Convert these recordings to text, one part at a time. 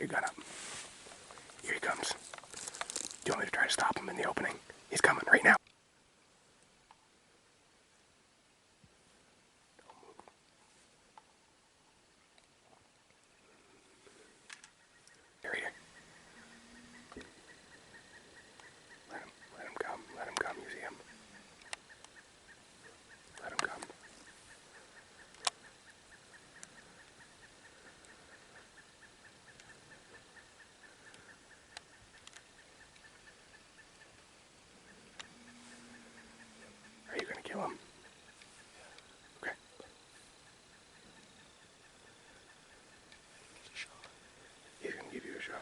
your gun up. Here he comes. Do you want me to try to stop him in the opening? He's coming right now. Right here. Let him come. Let him come. You see him? Let him come. Are you gonna kill him? Okay. He's gonna give you a shot.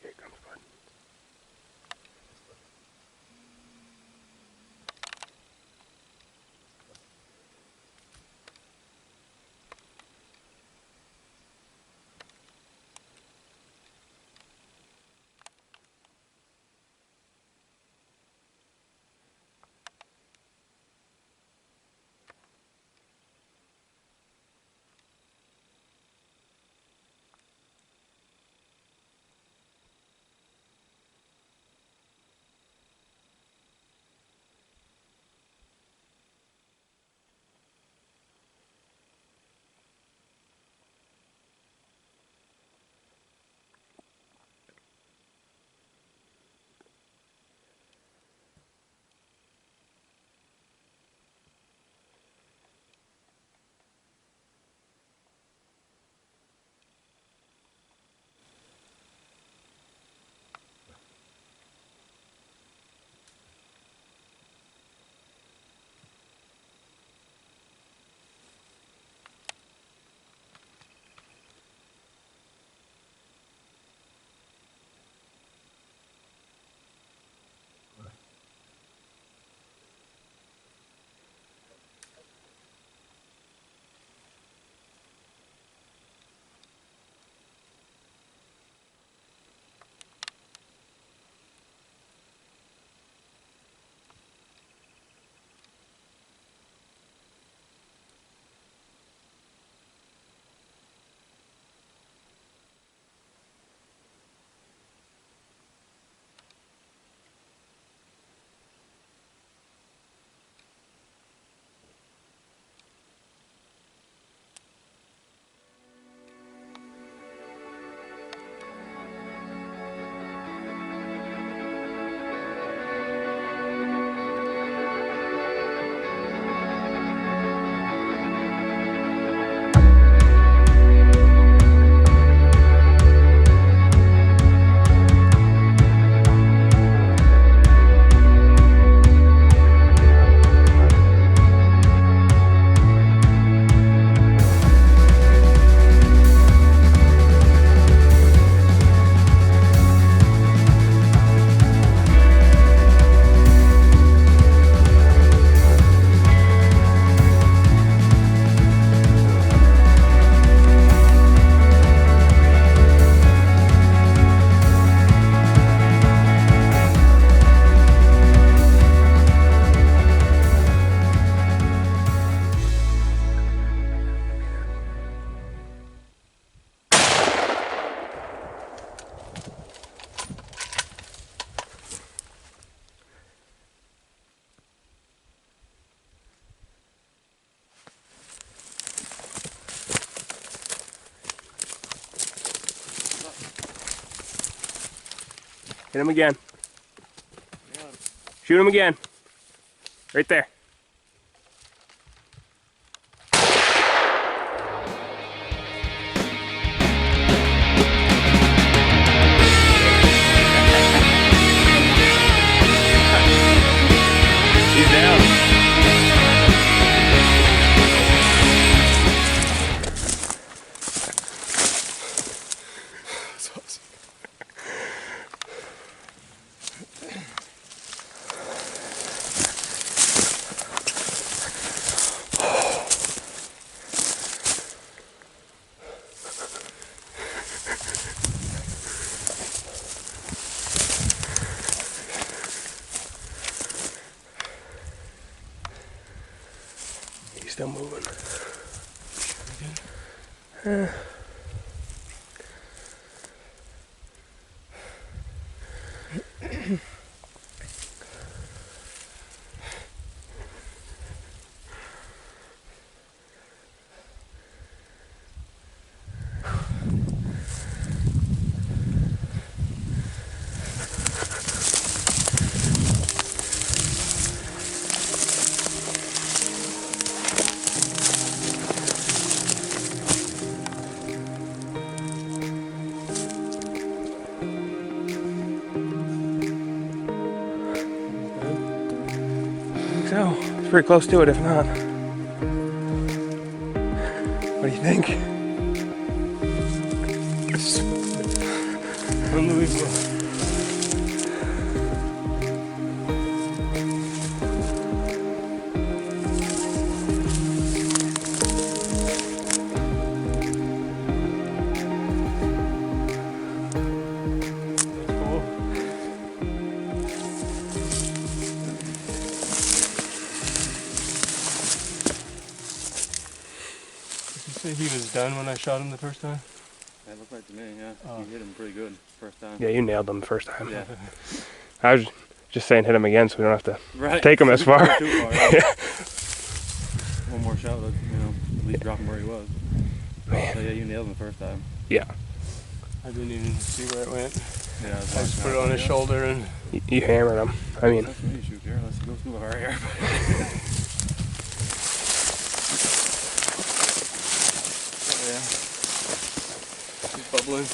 Here he comes, bud. Hit him again. Shoot him again. Right there. He's down. That's awesome. So, it's pretty close to it, if not. What do you think? It's unbelievable. He was done when I shot him the first time? That looked like to me, yeah. You hit him pretty good first time. Yeah, you nailed him the first time. Yeah. I was just saying hit him again so we don't have to right. take him as far. Too far, yeah. One more shot would, at least drop him where he was. Man. So yeah, you nailed him the first time. Yeah. I didn't even see where it went. Yeah, I just put it on his shoulder and... You hammered him. I mean... That's when you shoot there. Let's go through our hair. Yeah. He's bubbling.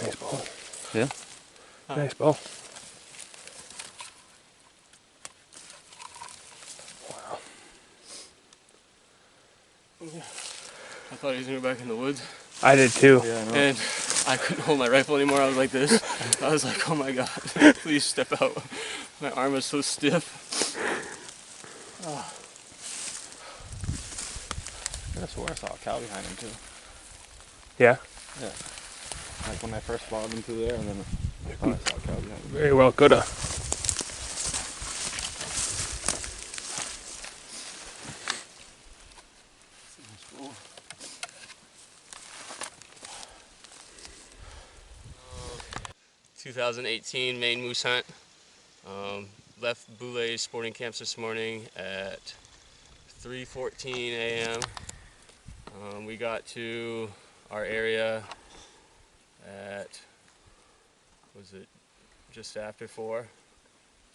Nice ball. Yeah? Nice ball. Wow. Yeah. I thought he was going to go back in the woods. I did too. Yeah, I know. And I couldn't hold my rifle anymore. I was like this. I was like, oh my God, please step out. My arm was so stiff. Oh. I swore I saw a cow behind him too. Yeah? Yeah. Like when I first followed him through there, and then I thought I saw a cow behind him. Very well coulda. Cool. 2018 Maine moose hunt. Left Boulay Sporting Camps this morning at 3:14 a.m. We got to our area at, was it just after 4?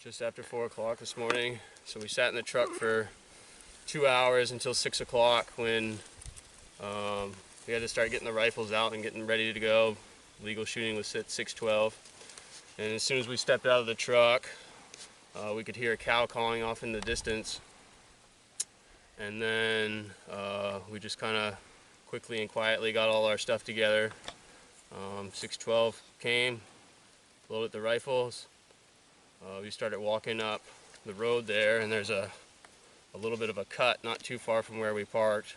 Just after 4 o'clock this morning. So we sat in the truck for 2 hours until 6 o'clock when we had to start getting the rifles out and getting ready to go. Legal shooting was at 6:12. And as soon as we stepped out of the truck, we could hear a cow calling off in the distance. And then we just kind of quickly and quietly got all our stuff together. 6:12 came, loaded the rifles. We started walking up the road there, and there's a little bit of a cut not too far from where we parked.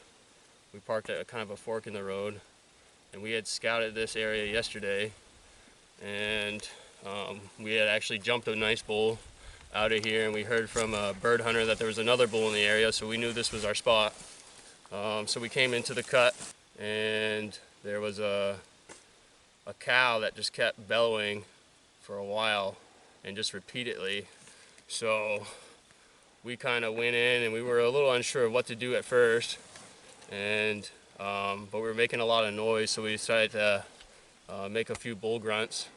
We parked at kind of a fork in the road, and we had scouted this area yesterday, and we had actually jumped a nice bull out of here, and we heard from a bird hunter that there was another bull in the area, so we knew this was our spot. So we came into the cut, and there was a cow that just kept bellowing for a while and just repeatedly. So we kind of went in, and we were a little unsure of what to do at first, and but we were making a lot of noise, so we decided to make a few bull grunts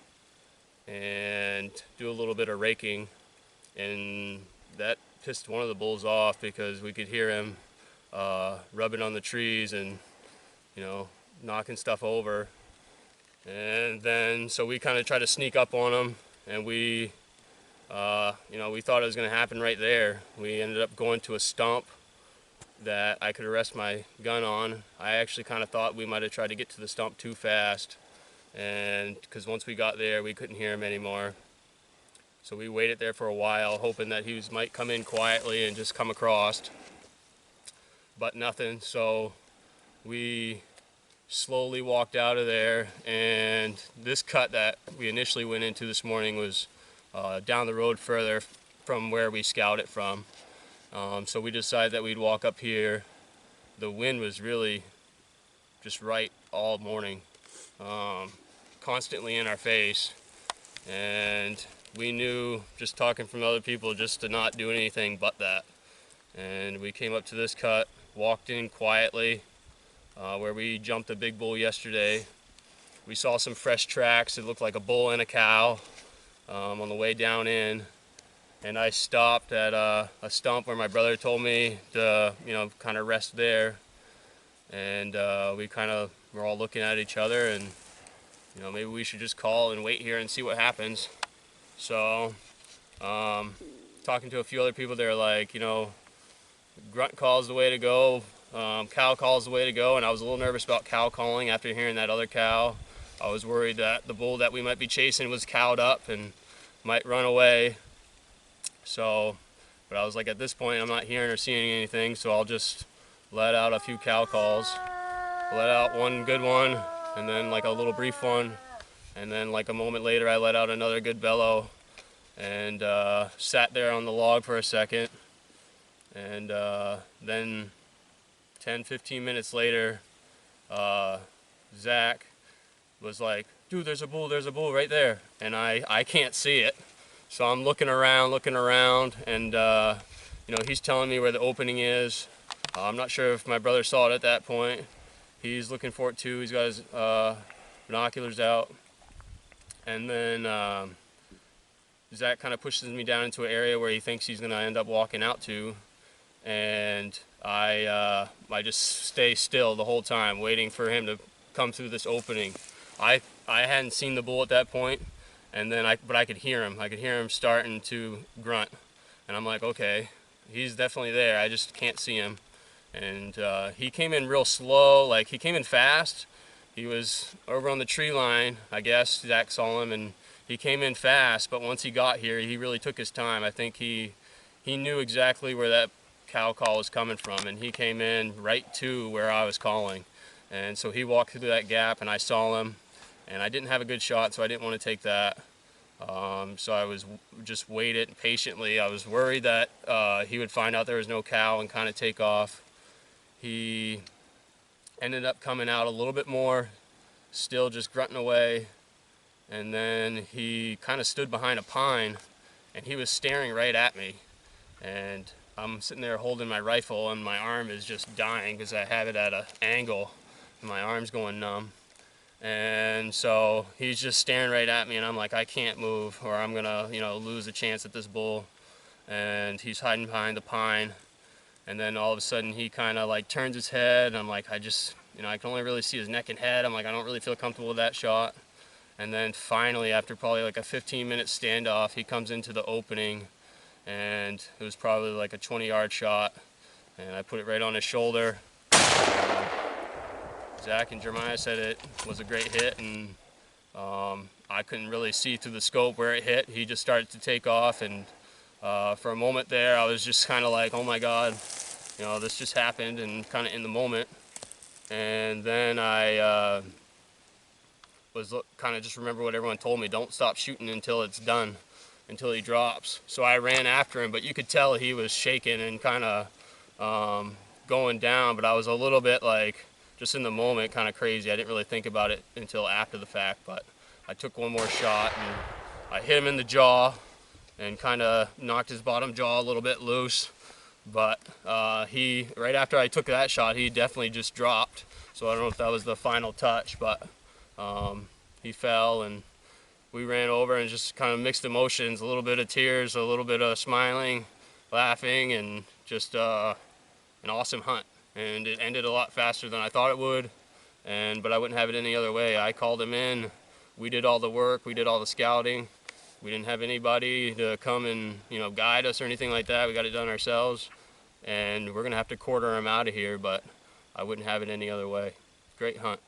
and do a little bit of raking, and that pissed one of the bulls off because we could hear him rubbing on the trees and knocking stuff over. And then so we kind of tried to sneak up on him, and we we thought it was going to happen right there. We ended up going to a stump that I could rest my gun on. I actually kind of thought we might have tried to get to the stump too fast, and because once we got there we couldn't hear him anymore. So we waited there for a while, hoping that he might come in quietly and just come across, but nothing. So we slowly walked out of there, and this cut that we initially went into this morning was down the road further from where we scouted from. So we decided that we'd walk up here. The wind was really just right all morning, constantly in our face, and we knew, just talking from other people, just to not do anything but that. And we came up to this cut, walked in quietly, where we jumped a big bull yesterday. We saw some fresh tracks. It looked like a bull and a cow on the way down in. And I stopped at a stump where my brother told me to, kind of rest there. And we kind of were all looking at each other, and maybe we should just call and wait here and see what happens. So talking to a few other people, they're like, grunt call is the way to go, cow call is the way to go. And I was a little nervous about cow calling after hearing that other cow. I was worried that the bull that we might be chasing was cowed up and might run away. So, but I was like, at this point, I'm not hearing or seeing anything, so I'll just let out a few cow calls. Let out one good one, and then like a little brief one, and then like a moment later, I let out another good bellow, and sat there on the log for a second, and then 10-15 minutes later, Zach was like, dude, there's a bull right there, and I can't see it. So I'm looking around, and he's telling me where the opening is. I'm not sure if my brother saw it at that point. He's looking for it too. He's got his binoculars out. And then Zach kind of pushes me down into an area where he thinks he's going to end up walking out to. And I just stay still the whole time, waiting for him to come through this opening. I hadn't seen the bull at that point. And then but I could hear him. I could hear him starting to grunt. And I'm like, okay, he's definitely there. I just can't see him. And he came in real slow. Like, he came in fast. He was over on the tree line, I guess. Zach saw him, and he came in fast. But once he got here, he really took his time. I think he knew exactly where that cow call was coming from. And he came in right to where I was calling. And so he walked through that gap, and I saw him. And I didn't have a good shot, so I didn't want to take that. So I was just waited patiently. I was worried that he would find out there was no cow and kind of take off. He ended up coming out a little bit more, still just grunting away. And then he kind of stood behind a pine, and he was staring right at me. And I'm sitting there holding my rifle, and my arm is just dying because I have it at an angle, and my arm's going numb. And so he's just staring right at me, and I'm like, I can't move, or I'm gonna, lose a chance at this bull. And he's hiding behind the pine. And then all of a sudden he kind of like turns his head, and I'm like, I can only really see his neck and head. I'm like, I don't really feel comfortable with that shot. And then finally, after probably like a 15-minute standoff, he comes into the opening, and it was probably like a 20-yard shot. And I put it right on his shoulder. Zach and Jeremiah said it was a great hit, and I couldn't really see through the scope where it hit. He just started to take off, and for a moment there, I was just kind of like, oh my God, this just happened, and kind of in the moment. And then I was kind of just remember what everyone told me: don't stop shooting until it's done, until he drops. So I ran after him, but you could tell he was shaking and kind of going down, but I was a little bit like, just in the moment, kind of crazy. I didn't really think about it until after the fact, but I took one more shot, and I hit him in the jaw and kind of knocked his bottom jaw a little bit loose. But right after I took that shot, he definitely just dropped. So I don't know if that was the final touch, but he fell, and we ran over and just kind of mixed emotions, a little bit of tears, a little bit of smiling, laughing, and just an awesome hunt. And it ended a lot faster than I thought it would, but I wouldn't have it any other way. I called him in. We did all the work. We did all the scouting. We didn't have anybody to come and guide us or anything like that. We got it done ourselves, and we're gonna have to quarter him out of here, but I wouldn't have it any other way. Great hunt.